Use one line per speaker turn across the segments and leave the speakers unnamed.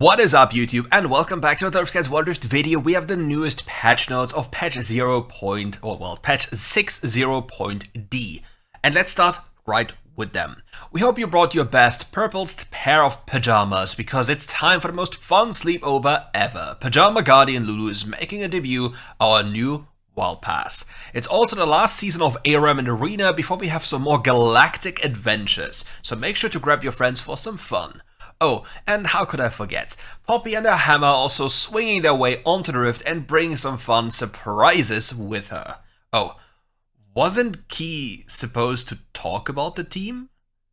What is up, YouTube, and welcome back to another RiftGuides WildRift video. We have the newest patch notes of patch 60.D, and let's start right with them. We hope you brought your best purpled pair of pajamas, because it's time for the most fun sleepover ever. Pajama Guardian Lulu is making a debut, our new WildPass. It's also the last season of ARAM and Arena before we have some more galactic adventures, so make sure to grab your friends for some fun. Oh, and how could I forget? Poppy and her hammer also swinging their way onto the rift and bringing some fun surprises with her. Oh, wasn't Key supposed to talk about the team?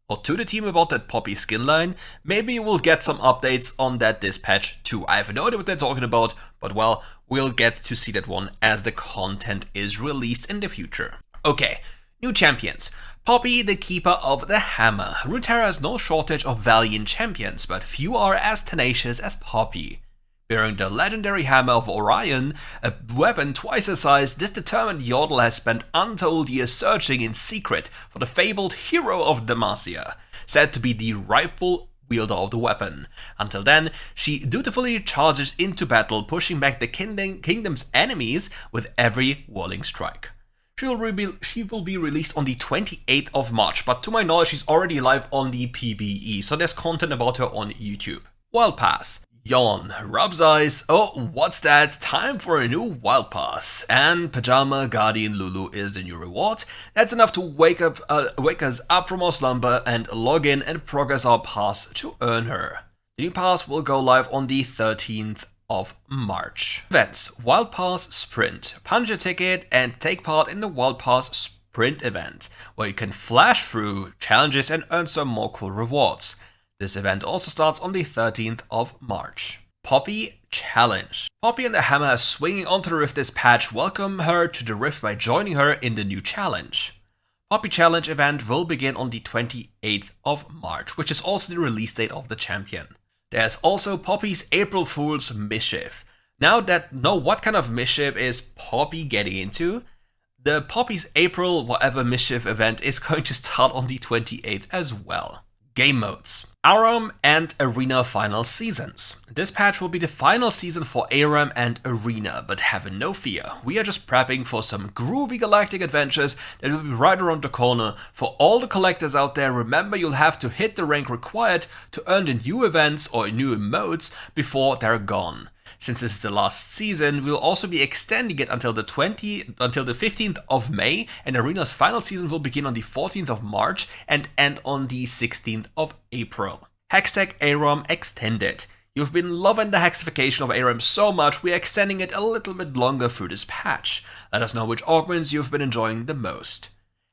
Or to the team about that Poppy skin line? Maybe we'll get some updates on that this patch too. I have no idea what they're talking about, but well, we'll get to see that one as the content is released in the future. Okay, new champions. Poppy, the keeper of the hammer. Runeterra has no shortage of valiant champions, but few are as tenacious as Poppy. Bearing the legendary hammer of Orion, a weapon twice her size, this determined yordle has spent untold years searching in secret for the fabled hero of Demacia, said to be the rightful wielder of the weapon. Until then, she dutifully charges into battle, pushing back the kingdom's enemies with every whirling strike. She will be released on the 28th of March, but to my knowledge she's already live on the PBE, so there's content about her on YouTube. WildPass. Yawn, rubs eyes, oh what's that, time for a new WildPass, and Pajama Guardian Lulu is the new reward. That's enough to wake us up from our slumber and log in and progress our pass to earn her. The new pass will go live on the 13th of March. Events: WildPass Sprint. Punch a ticket and take part in the WildPass Sprint event, where you can flash through challenges and earn some more cool rewards. This event also starts on the 13th of March. Poppy Challenge. Poppy and the hammer are swinging onto the rift this patch. Welcome her to the rift by joining her in the new challenge. Poppy Challenge event will begin on the 28th of March, which is also the release date of the champion. There's also Poppy's April Fool's Mischief. Now that know what kind of mischief is Poppy getting into, the Poppy's April whatever mischief event is going to start on the 28th as well. Game modes. ARAM and Arena final seasons. This patch will be the final season for ARAM and Arena, but have no fear, we are just prepping for some groovy galactic adventures that will be right around the corner. For all the collectors out there, remember you'll have to hit the rank required to earn the new events or new emotes before they're gone. Since this is the last season, we'll also be extending it until the 15th of May, and Arena's final season will begin on the 14th of March and end on the 16th of April. Hextech ARAM Extended. You've been loving the hexification of ARAM so much, we're extending it a little bit longer through this patch. Let us know which augments you've been enjoying the most.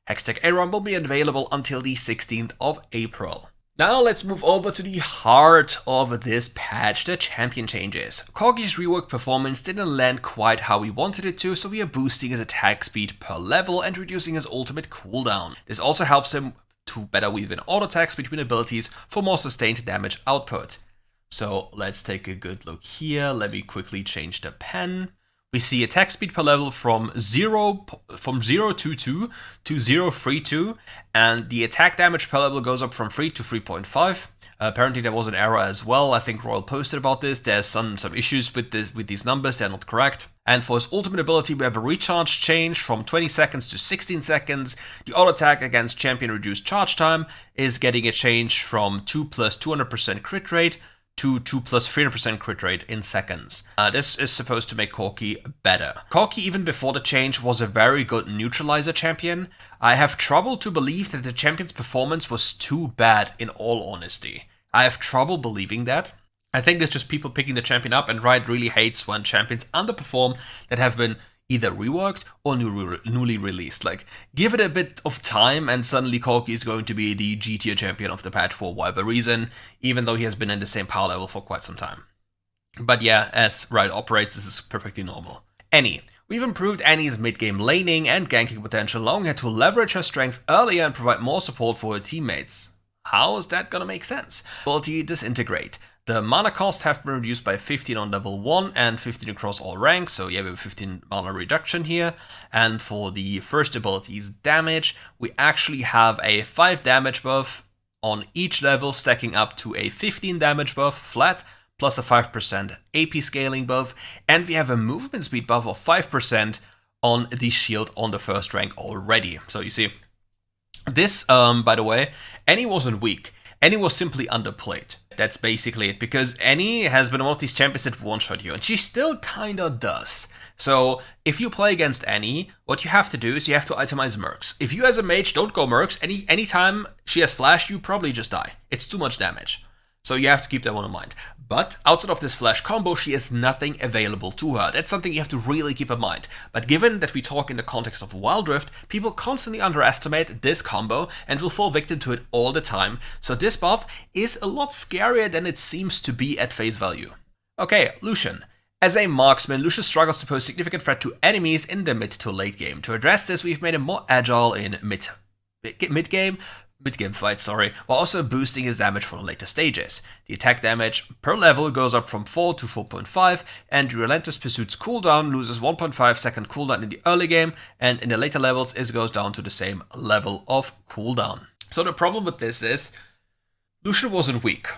Hextech ARAM will be available until the 16th of April. Now let's move over to the heart of this patch, the champion changes. Corgi's reworked performance didn't land quite how we wanted it to, so we are boosting his attack speed per level and reducing his ultimate cooldown. This also helps him to better weave in auto attacks between abilities for more sustained damage output. So let's take a good look here. Let me quickly change the pen. We see attack speed per level from 0.22 to 0.32, and the attack damage per level goes up from 3 to 3.5. Apparently there was an error as well. I think Royal posted about this. There's some issues with these numbers. They're not correct. And for his ultimate ability, we have a recharge change from 20 seconds to 16 seconds. The auto attack against champion reduced charge time is getting a change from 2 plus 200% crit rate to 2 plus 300% crit rate in seconds. This is supposed to make Corgi better. Corgi, even before the change, was a very good neutralizer champion. I have trouble to believe that the champion's performance was too bad, in all honesty. I have trouble believing that. I think it's just people picking the champion up, and Riot really hates when champions underperform that have been either reworked or newly released. Like, give it a bit of time and suddenly Corgi is going to be the G tier champion of the patch for whatever reason, even though he has been in the same power level for quite some time. But yeah, as Riot operates, this is perfectly normal. Annie. We've improved Annie's mid-game laning and ganking potential, allowing her to leverage her strength earlier and provide more support for her teammates. How is that gonna make sense? Ability Disintegrate. The mana cost have been reduced by 15 on level 1 and 15 across all ranks, so yeah, we have a 15 mana reduction here. And for the first ability's damage, we actually have a 5 damage buff on each level, stacking up to a 15 damage buff flat, plus a 5% AP scaling buff, and we have a movement speed buff of 5% on the shield on the first rank already. So you see, this, by the way, Annie wasn't weak. Annie was simply underplayed. That's basically it, because Annie has been one of these champions that one-shot you, and she still kinda does. So if you play against Annie, what you have to do is you have to itemize mercs. If you as a mage don't go mercs, anytime she has flash, you probably just die. It's too much damage. So you have to keep that one in mind. But outside of this flash combo, she has nothing available to her. That's something you have to really keep in mind. But given that we talk in the context of WildRift, people constantly underestimate this combo and will fall victim to it all the time. So this buff is a lot scarier than it seems to be at face value. Okay, Lucian. As a marksman, Lucian struggles to pose significant threat to enemies in the mid to late game. To address this, we've made him more agile in mid-game fights, while also boosting his damage for the later stages. The attack damage per level goes up from 4 to 4.5, and the Relentless Pursuit's cooldown loses 1.5 second cooldown in the early game, and in the later levels it goes down to the same level of cooldown. So the problem with this is, Lucian wasn't weak.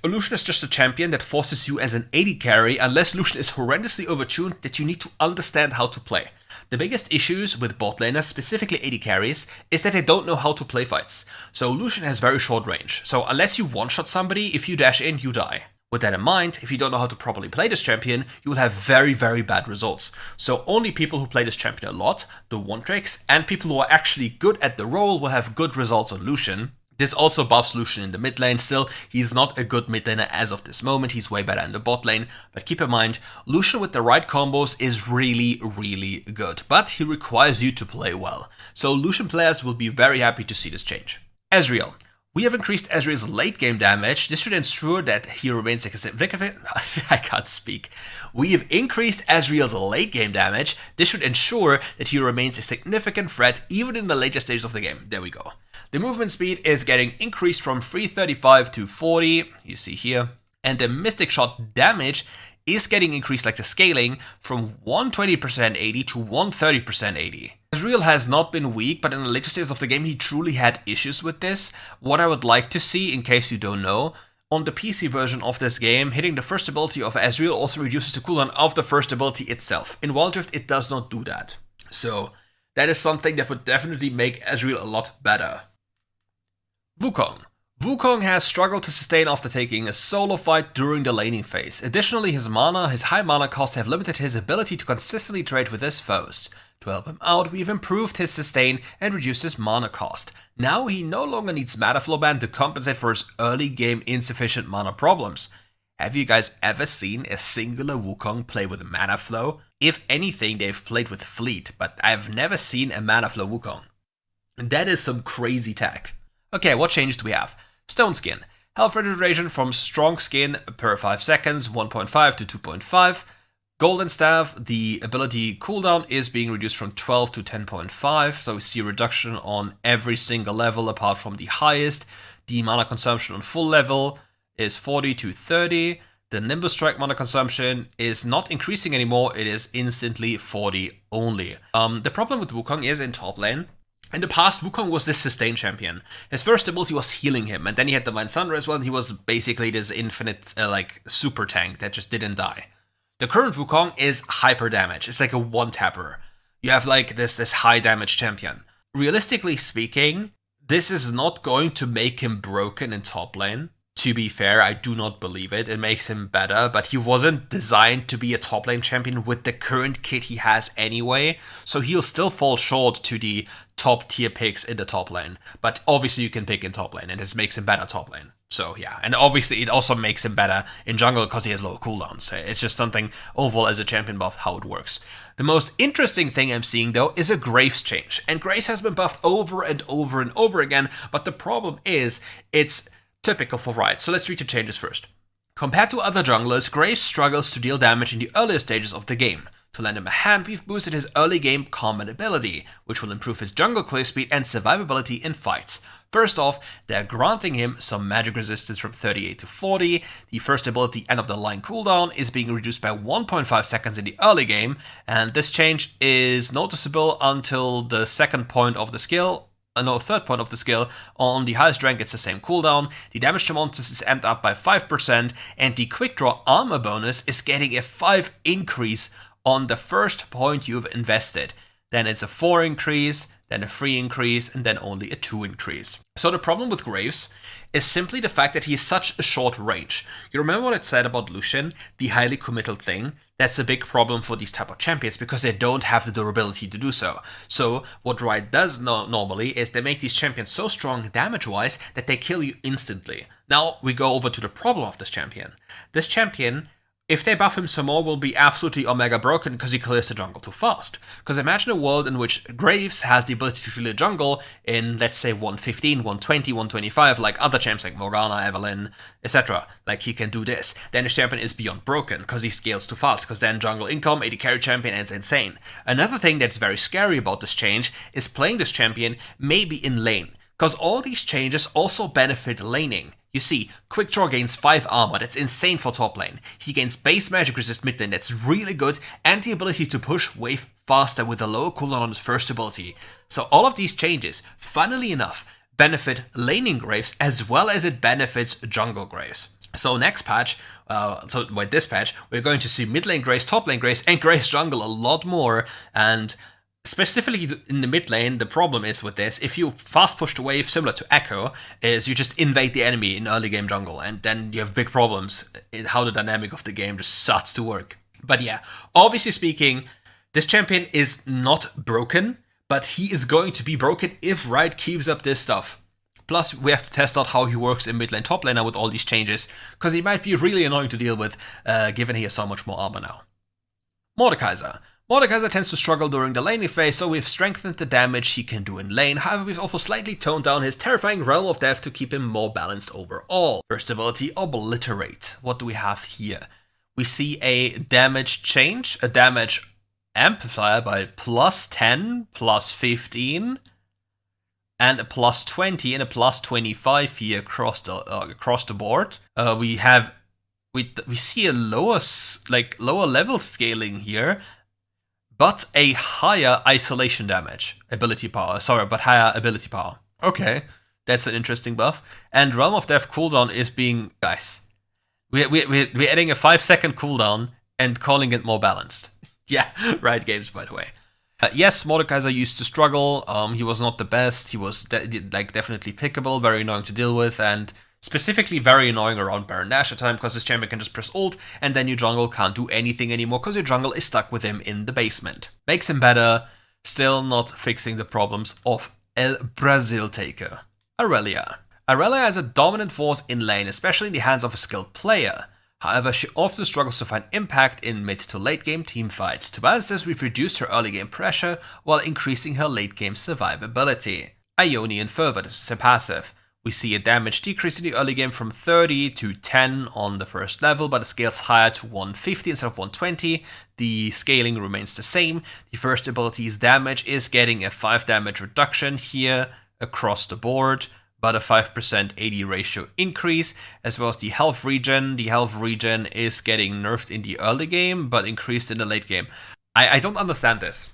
Lucian is just a champion that forces you as an AD carry unless Lucian is horrendously overtuned that you need to understand how to play. The biggest issues with bot laners, specifically AD carries, is that they don't know how to play fights. So Lucian has very short range, so unless you one-shot somebody, if you dash in, you die. With that in mind, if you don't know how to properly play this champion, you will have very, very bad results. So only people who play this champion a lot, the one-tricks, and people who are actually good at the role will have good results on Lucian. This also buffs Lucian in the mid lane. Still, he's not a good mid laner as of this moment. He's way better in the bot lane. But keep in mind, Lucian with the right combos is really, really good. But he requires you to play well. So Lucian players will be very happy to see this change. Ezreal. We have increased Ezreal's late game damage. This should ensure that he remains I can't speak. We have increased Ezreal's late game damage. This should ensure that he remains a significant threat even in the later stages of the game. There we go. The movement speed is getting increased from 335 to 40, you see here. And the Mystic Shot damage is getting increased, like the scaling, from 120% AD to 130% AD. Ezreal has not been weak, but in the later stages of the game he truly had issues with this. What I would like to see, in case you don't know, on the PC version of this game, hitting the first ability of Ezreal also reduces the cooldown of the first ability itself. In WildRift it does not do that. So that is something that would definitely make Ezreal a lot better. Wukong. Wukong has struggled to sustain after taking a solo fight during the laning phase. Additionally, his high mana costs have limited his ability to consistently trade with his foes. To help him out, we've improved his sustain and reduced his mana cost. Now he no longer needs Mana Flow Ban to compensate for his early game insufficient mana problems. Have you guys ever seen a singular Wukong play with Mana Flow? If anything, they've played with Fleet, but I've never seen a Mana Flow Wukong. That is some crazy tech. Okay, what changes do we have? Stone Skin. Health regeneration from Strong Skin per 5 seconds, 1.5 to 2.5. Golden Staff, the ability cooldown is being reduced from 12 to 10.5, so we see a reduction on every single level apart from the highest. The mana consumption on full level is 40 to 30. The Nimbus Strike mana consumption is not increasing anymore, it is instantly 40 only. The problem with Wukong is in top lane. In the past, Wukong was this sustain champion. His first ability was healing him, and then he had Divine Sunder as well, and he was basically this infinite, super tank that just didn't die. The current Wukong is hyper damage. It's like a one-tapper. You have this high damage champion. Realistically speaking, this is not going to make him broken in top lane. To be fair, I do not believe it. It makes him better, but he wasn't designed to be a top lane champion with the current kit he has anyway, so he'll still fall short to the top tier picks in the top lane. But obviously you can pick in top lane, and this makes him better top lane. So yeah, and obviously it also makes him better in jungle because he has low cooldowns. It's just something overall as a champion buff, how it works. The most interesting thing I'm seeing though is a Graves change, and Graves has been buffed over and over and over again, but the problem is it's typical for Riot. So let's read the changes first. Compared to other junglers, Graves struggles to deal damage in the earlier stages of the game. To lend him a hand, we've boosted his early game combat ability, which will improve his jungle clear speed and survivability in fights. First off, they're granting him some magic resistance from 38 to 40, the first ability End of the Line cooldown is being reduced by 1.5 seconds in the early game, and this change is noticeable until the second point of the skill, no, third point of the skill. On the highest rank, it's the same cooldown. The damage to monsters is amped up by 5%, and the quick draw armor bonus is getting a 5 increase on the first point you've invested. Then it's a 4 increase, then a 3 increase, and then only a 2 increase. So the problem with Graves is simply the fact that he has such a short range. You remember what I said about Lucian, the highly committal thing? That's a big problem for these type of champions because they don't have the durability to do so. So what Riot does normally is they make these champions so strong damage-wise that they kill you instantly. Now we go over to the problem of this champion. This champion, if they buff him some more, will be absolutely omega broken because he clears the jungle too fast. Because imagine a world in which Graves has the ability to clear jungle in, let's say, 115, 120, 125, like other champs like Morgana, Evelynn, etc. Like, he can do this. Then the champion is beyond broken because he scales too fast, because then jungle income, AD carry champion, and it's insane. Another thing that's very scary about this change is playing this champion maybe in lane, because all these changes also benefit laning. You see, Quick Draw gains 5 armor, that's insane for top lane. He gains base magic resist mid lane, that's really good, and the ability to push wave faster with a lower cooldown on his first ability. So all of these changes, funnily enough, benefit laning Graves as well as it benefits jungle Graves. So next patch, with this patch, we're going to see mid lane Graves, top lane Graves, and Graves jungle a lot more, and specifically in the mid lane, the problem is with this, if you fast push the wave similar to Echo, is you just invade the enemy in early game jungle, and then you have big problems in how the dynamic of the game just starts to work. But yeah, obviously speaking, this champion is not broken, but he is going to be broken if Riot keeps up this stuff. Plus, we have to test out how he works in mid lane, top lane now with all these changes, because he might be really annoying to deal with, given he has so much more armor now. Mordekaiser. Mordekaiser tends to struggle during the laning phase, so we've strengthened the damage he can do in lane. However, we've also slightly toned down his terrifying Realm of Death to keep him more balanced overall. First ability, Obliterate. What do we have here? We see a damage change, a damage amplifier by plus 10, plus 15, and a plus 20 and a plus 25 here across the board. We see a lower level scaling here, but a higher isolation damage ability power. Higher ability power. Okay, that's an interesting buff. And Realm of Death cooldown is being, guys, we're adding a 5-second cooldown and calling it more balanced. Yeah, Riot Games, by the way. Yes, Mordekaiser used to struggle. He was not the best. He was definitely pickable, very annoying to deal with, and specifically very annoying around Baron Nashor time, because this champion can just press ult, and then your jungle can't do anything anymore because your jungle is stuck with him in the basement. Makes him better, still not fixing the problems of El Brazil Taker. Aurelia. Aurelia is a dominant force in lane, especially in the hands of a skilled player. However, she often struggles to find impact in mid to late game teamfights. To balance this, we've reduced her early game pressure while increasing her late game survivability. Ionian Fervor, this is a passive. We see a damage decrease in the early game from 30 to 10 on the first level, but it scales higher to 150 instead of 120. The scaling remains the same. The first ability's damage is getting a 5 damage reduction here across the board, but a 5% AD ratio increase, as well as the health regen. The health regen is getting nerfed in the early game, but increased in the late game. I don't understand this.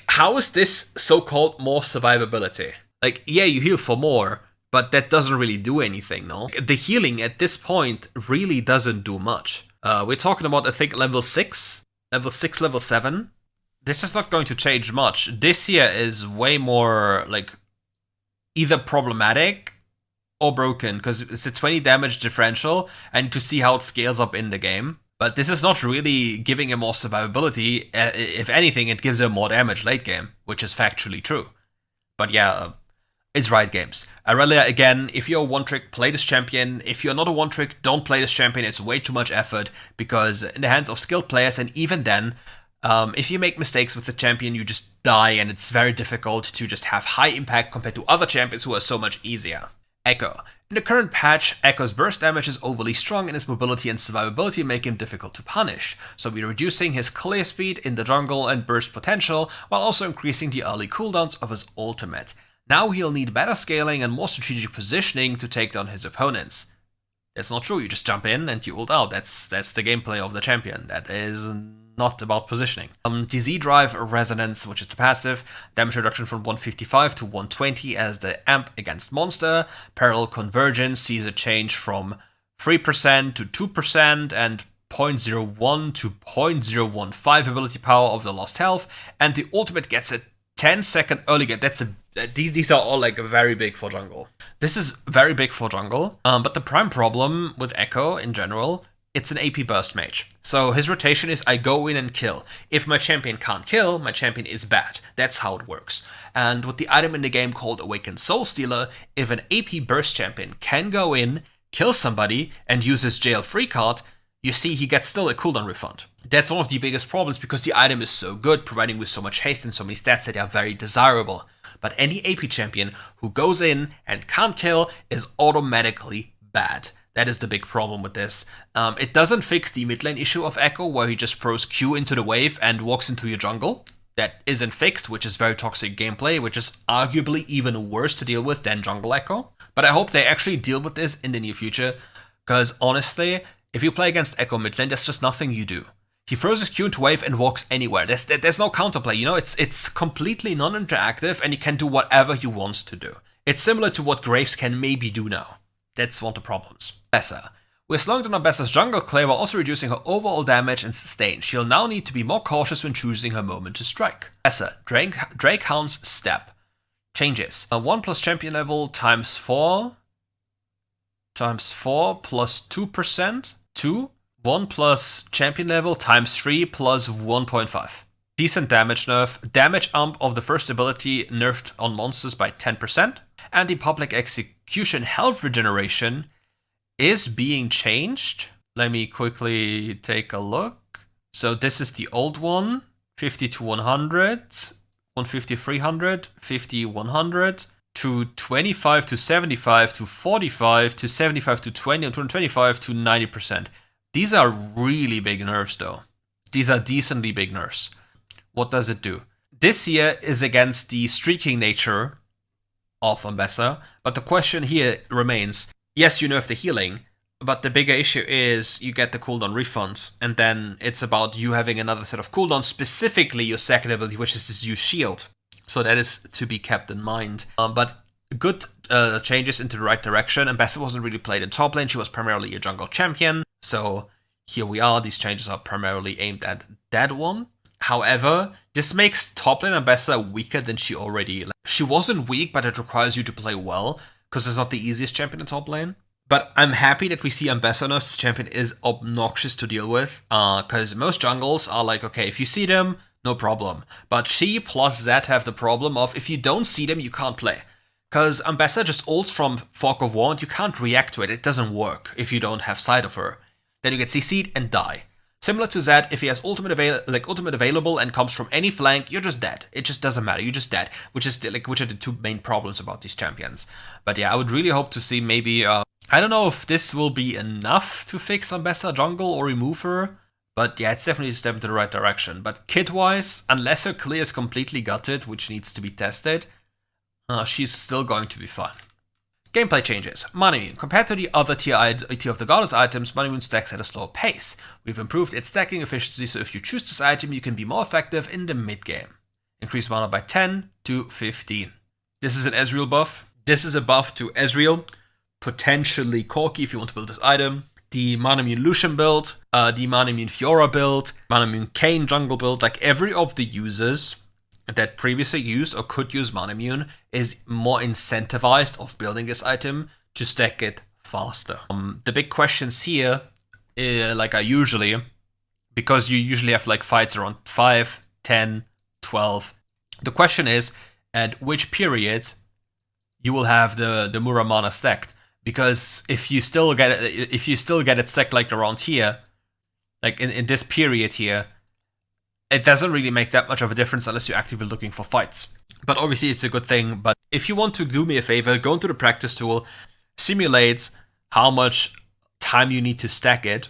How is this so-called more survivability? Like, yeah, you heal for more, but that doesn't really do anything, no? The healing at this point really doesn't do much. We're talking about, I think, level 6, level 7. This is not going to change much. This here is way more, like, either problematic or broken, because it's a 20 damage differential, and to see how it scales up in the game. But this is not really giving him more survivability. If anything, it gives him more damage late game, which is factually true. But yeah, it's Riot Games. Aurelia, again, if you're a one-trick, play this champion. If you're not a one-trick, don't play this champion. It's way too much effort, because in the hands of skilled players, and even then, if you make mistakes with the champion, you just die, and it's very difficult to just have high impact compared to other champions who are so much easier. Echo. In the current patch, Echo's burst damage is overly strong, and his mobility and survivability make him difficult to punish, so we're reducing his clear speed in the jungle and burst potential, while also increasing the early cooldowns of his ultimate. Now he'll need better scaling and more strategic positioning to take down his opponents. That's not true. You just jump in and you ult out. That's the gameplay of the champion. That is not about positioning. The Z-Drive Resonance, which is the passive, damage reduction from 155 to 120 as the amp against monster. Parallel Convergence sees a change from 3% to 2% and 0.01 to 0.015 ability power of the lost health. And the ultimate gets a 10-second early game. These are all like very big for jungle. This is very big for jungle, but the prime problem with Echo in general, it's an AP burst mage. So his rotation is I go in and kill. If my champion can't kill, my champion is bad. That's how it works. And with the item in the game called Awakened Soul Stealer, if an AP burst champion can go in, kill somebody, and use his jail free card, you see he gets still a cooldown refund. That's one of the biggest problems because the item is so good, providing with so much haste and so many stats that are very desirable. But any AP champion who goes in and can't kill is automatically bad. That is the big problem with this. It doesn't fix the mid lane issue of Echo, where he just throws Q into the wave and walks into your jungle. That isn't fixed, which is very toxic gameplay, which is arguably even worse to deal with than jungle Echo. But I hope they actually deal with this in the near future, because honestly, if you play against Echo mid lane, there's just nothing you do. He throws his Q into wave and walks anywhere. There's no counterplay, you know, it's completely non-interactive and he can do whatever he wants to do. It's similar to what Graves can maybe do now. That's one of the problems. Bessa. We're slowing down on Bessa's jungle clay while also reducing her overall damage and sustain. She'll now need to be more cautious when choosing her moment to strike. Bessa, Drakehound's Step. Changes. 1 plus champion level times 4 plus 2%. 2. 1 plus champion level times 3 plus 1.5. Decent damage nerf. Damage ump of the first ability nerfed on monsters by 10%. And the public execution health regeneration is being changed. Let me quickly take a look. So this is the old one. 50 to 100. 150, 300. 50, 100. To 25 to 75 to 45 to 75 to 20 and 225 to 90%. These are really big nerfs though. These are decently big nerfs. What does it do? This here is against the streaking nature of Ambessa, but the question here remains, yes, you nerf the healing, but the bigger issue is you get the cooldown refunds, and then it's about you having another set of cooldowns, specifically your second ability, which is this use shield. So that is to be kept in mind. But good changes into the right direction. Ambessa wasn't really played in top lane, she was primarily a jungle champion. So here we are, these changes are primarily aimed at that one. However, this makes top lane Ambessa weaker than she already. She wasn't weak, but it requires you to play well, because it's not the easiest champion in top lane. But I'm happy that we see Ambessa now. This champion is obnoxious to deal with, because most jungles are like, okay, if you see them, no problem. But she plus Zed have the problem of if you don't see them, you can't play. Because Ambessa just ults from Fog of War and you can't react to it. It doesn't work if you don't have sight of her. Then you get CC'd and die. Similar to Zed, if he has ultimate available and comes from any flank, you're just dead. It just doesn't matter. You're just dead. Which are the two main problems about these champions. But yeah, I would really hope to see maybe I don't know if this will be enough to fix Ambessa jungle or remove her. But yeah, it's definitely a step in the right direction. But kit-wise, unless her clear is completely gutted, which needs to be tested, she's still going to be fine. Gameplay changes. MANAMUNE. Compared to the other tier of the goddess items, MANAMUNE stacks at a slower pace. We've improved its stacking efficiency, so if you choose this item, you can be more effective in the mid-game. Increase mana by 10 to 15. This is an Ezreal buff. This is a buff to Ezreal. Potentially Corki if you want to build this item. The MANAMUNE Lucian build, the MANAMUNE Fiora build, MANAMUNE Kayn jungle build, like every of the users that previously used or could use MANAMUNE is more incentivized of building this item to stack it faster. The big questions here, like I usually, because you usually have like fights around 5, 10, 12. The question is, at which periods you will have the Muramana stacked. Because if you still get it stacked like around here, like in this period here, it doesn't really make that much of a difference unless you're actively looking for fights. But obviously it's a good thing. But if you want to do me a favor, go into the practice tool, simulate how much time you need to stack it,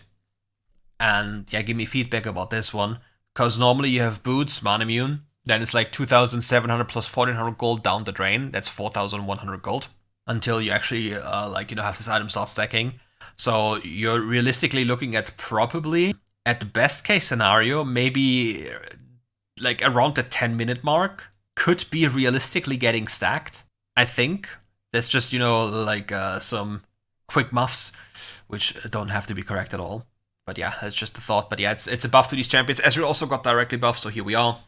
and yeah, give me feedback about this one. Because normally you have boots, MANAMUNE, then it's like 2,700 plus 1,400 gold down the drain. That's 4,100 gold until you actually have this item start stacking. So you're realistically looking at probably, at the best case scenario, maybe like around the 10-minute mark could be realistically getting stacked. I think that's just, you know, like some quick muffs, which don't have to be correct at all. But yeah, that's just a thought. But yeah, it's a buff to these champions. Ezreal also got directly buffed, so here we are.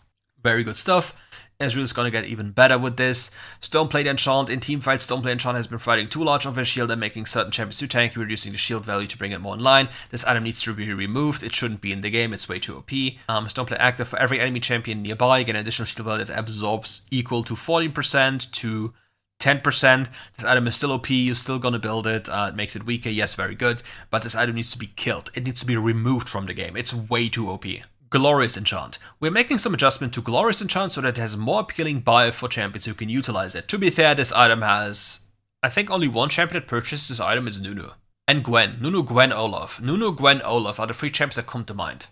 Very good stuff. Ezreal's gonna get even better with this. Stoneblade Enchant. In teamfights, Stoneblade Enchant has been providing too large of a shield and making certain champions too tanky, reducing the shield value to bring it more in line. This item needs to be removed. It shouldn't be in the game. It's way too OP. Stoneblade active for every enemy champion nearby. Get an additional shield value that absorbs equal to 14% to 10%. This item is still OP. You're still gonna build it. It makes it weaker. Yes, very good. But this item needs to be killed. It needs to be removed from the game. It's way too OP. Glorious Enchant. We're making some adjustment to Glorious Enchant so that it has more appealing buy for champions who can utilize it. To be fair, this item has, I think only one champion that purchased this item is Nunu. And Gwen. Nunu, Gwen, Olaf. Nunu, Gwen, Olaf are the three champs that come to mind.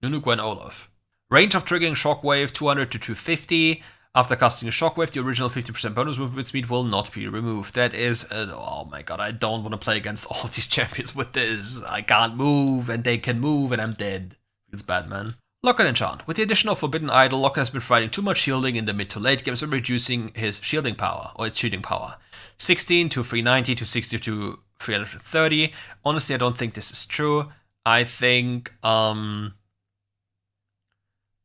Nunu, Gwen, Olaf. Range of triggering Shockwave 200 to 250. After casting a Shockwave, the original 50% bonus movement speed will not be removed. That is, oh my god, I don't want to play against all of these champions with this. I can't move and they can move and I'm dead. It's bad, man. Locket Enchant. With the addition of Forbidden Idol, Locket has been providing too much shielding in the mid to late games and reducing his shielding power, or its shielding power. 16 to 390 to 60 to 330. Honestly, I don't think this is true. I think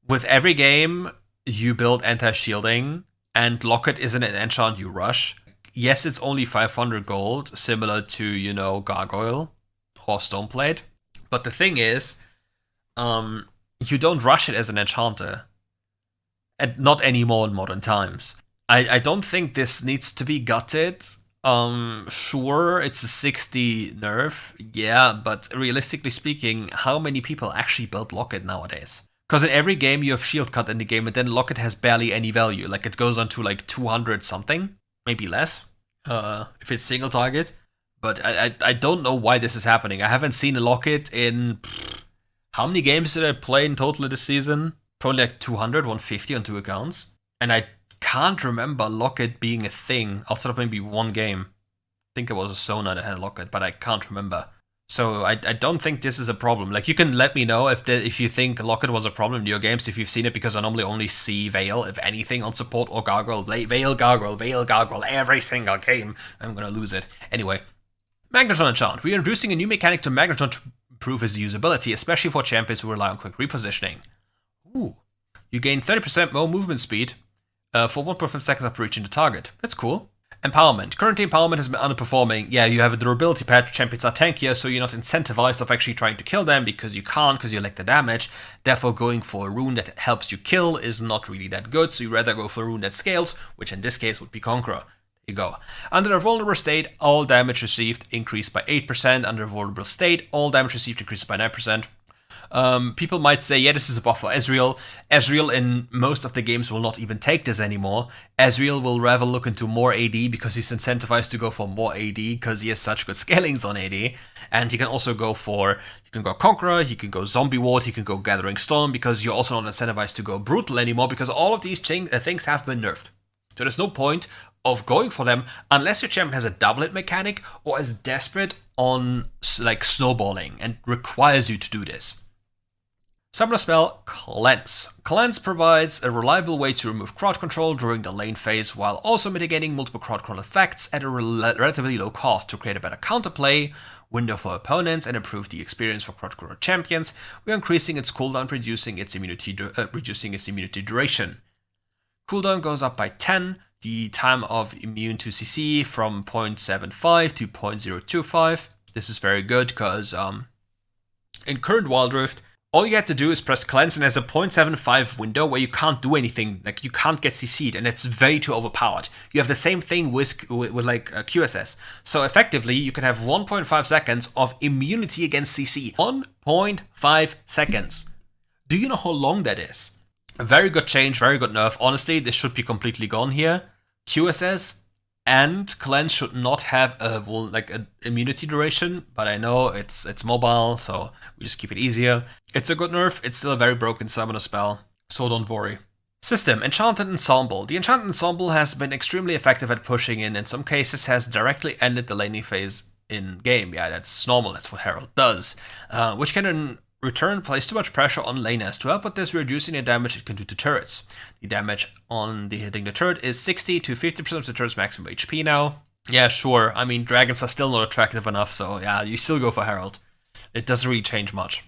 with every game, you build anti-shielding, and Locket isn't an enchant you rush. Yes, it's only 500 gold, similar to, you know, Gargoyle or Stoneblade. But the thing is, you don't rush it as an enchanter. And not anymore in modern times. I don't think this needs to be gutted. Sure, it's a 60 nerf. Yeah, but realistically speaking, how many people actually build Locket nowadays? Because in every game you have shield cut in the game and then Locket has barely any value. Like it goes on to like 200 something. Maybe less. If it's single target. But I don't know why this is happening. I haven't seen a Locket in... How many games did I play in total this season? Probably like 200, 150 on 2 accounts. And I can't remember Locket being a thing outside of maybe one game. I think it was a Sona that had Locket, but I can't remember. So I don't think this is a problem. Like, you can let me know if you think Locket was a problem in your games, if you've seen it, because I normally only see Veil, if anything, on support or Gargoyle. Veil, Gargoyle, every single game. I'm gonna lose it. Anyway. Magneton Enchant. We are introducing a new mechanic to Magneton to improve his usability, especially for champions who rely on quick repositioning. Ooh. You gain 30% more movement speed for 1.5 seconds after reaching the target. That's cool. Empowerment. Currently, Empowerment has been underperforming. Yeah, you have a durability patch, champions are tankier, so you're not incentivized of actually trying to kill them because you can't, because you lack the damage. Therefore, going for a rune that helps you kill is not really that good, so you rather go for a rune that scales, which in this case would be Conqueror. You go. Under a vulnerable state, all damage received increased by 8%. Under a vulnerable state, all damage received increases by 9%. People might say, yeah, this is a buff for Ezreal. Ezreal in most of the games will not even take this anymore. Ezreal will rather look into more AD because he's incentivized to go for more AD because he has such good scalings on AD. And he can also go for, you can go Conqueror, he can go Zombie Ward, he can go Gathering Storm because you're also not incentivized to go Brutal anymore because all of these things have been nerfed. So there's no point of going for them unless your champion has a double hit mechanic or is desperate on like snowballing and requires you to do this. Summoner spell Cleanse. Cleanse provides a reliable way to remove crowd control during the lane phase while also mitigating multiple crowd control effects at a relatively low cost to create a better counterplay window for opponents and improve the experience for crowd control champions. We are increasing its cooldown, reducing its immunity duration. Cooldown goes up by 10. The time of immune to CC from 0.75 to 0.025. This is very good because in current WildRift, all you have to do is press Cleanse and there's a 0.75 window where you can't do anything, like you can't get CC'd and it's very too overpowered. You have the same thing with like QSS. So effectively, you can have 1.5 seconds of immunity against CC. 1.5 seconds. Do you know how long that is? A very good change, very good nerf. Honestly, this should be completely gone here. QSS and Cleanse should not have an immunity duration, but I know it's mobile, so we just keep it easier. It's a good nerf, it's still a very broken summoner spell, so don't worry. System, Enchanted Ensemble. The Enchanted Ensemble has been extremely effective at pushing in some cases has directly ended the laning phase in game. Yeah, that's normal, that's what Herald does. Which can in return place too much pressure on laners. To help with this, reducing the damage it can do to turrets. The damage on the hitting the turret is 60 to 50% of the turret's maximum HP now. Yeah, sure, I mean, dragons are still not attractive enough, so yeah, you still go for Herald. It doesn't really change much.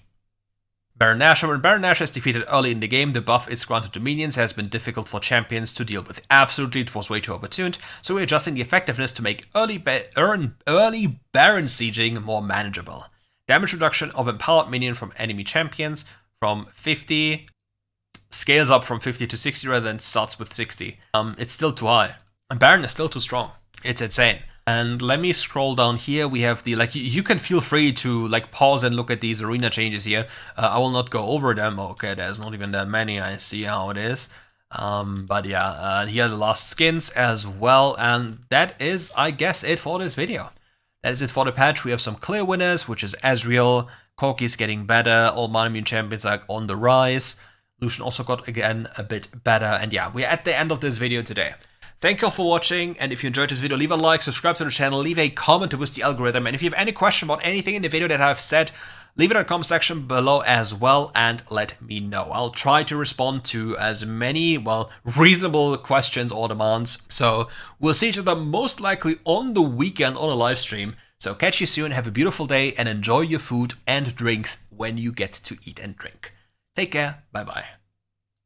Baron Nashor. When Baron Nashor is defeated early in the game, the buff it's granted to minions has been difficult for champions to deal with. Absolutely, it was way too overtuned, so we're adjusting the effectiveness to make early Baron sieging more manageable. Damage reduction of empowered minion from enemy champions from 50 scales up from 50 to 60 rather than starts with 60. It's still too high. And Baron is still too strong. It's insane. And let me scroll down here. We have the, like, you can feel free to like pause and look at these arena changes here. I will not go over them. Okay, there's not even that many. I see how it is. But yeah, here are the last skins as well. And that is, I guess, it for this video. That is it for the patch. We have some clear winners, which is Ezreal. Corki's getting better. All MANAMUNE champions are on the rise. Lucian also got, again, a bit better. And yeah, we're at the end of this video today. Thank you all for watching, and if you enjoyed this video, leave a like, subscribe to the channel, leave a comment to boost the algorithm, and if you have any question about anything in the video that I've said, leave it in the comment section below as well, and let me know. I'll try to respond to as many, well, reasonable questions or demands. So we'll see each other most likely on the weekend on a live stream. So catch you soon, have a beautiful day, and enjoy your food and drinks when you get to eat and drink. Take care, bye bye.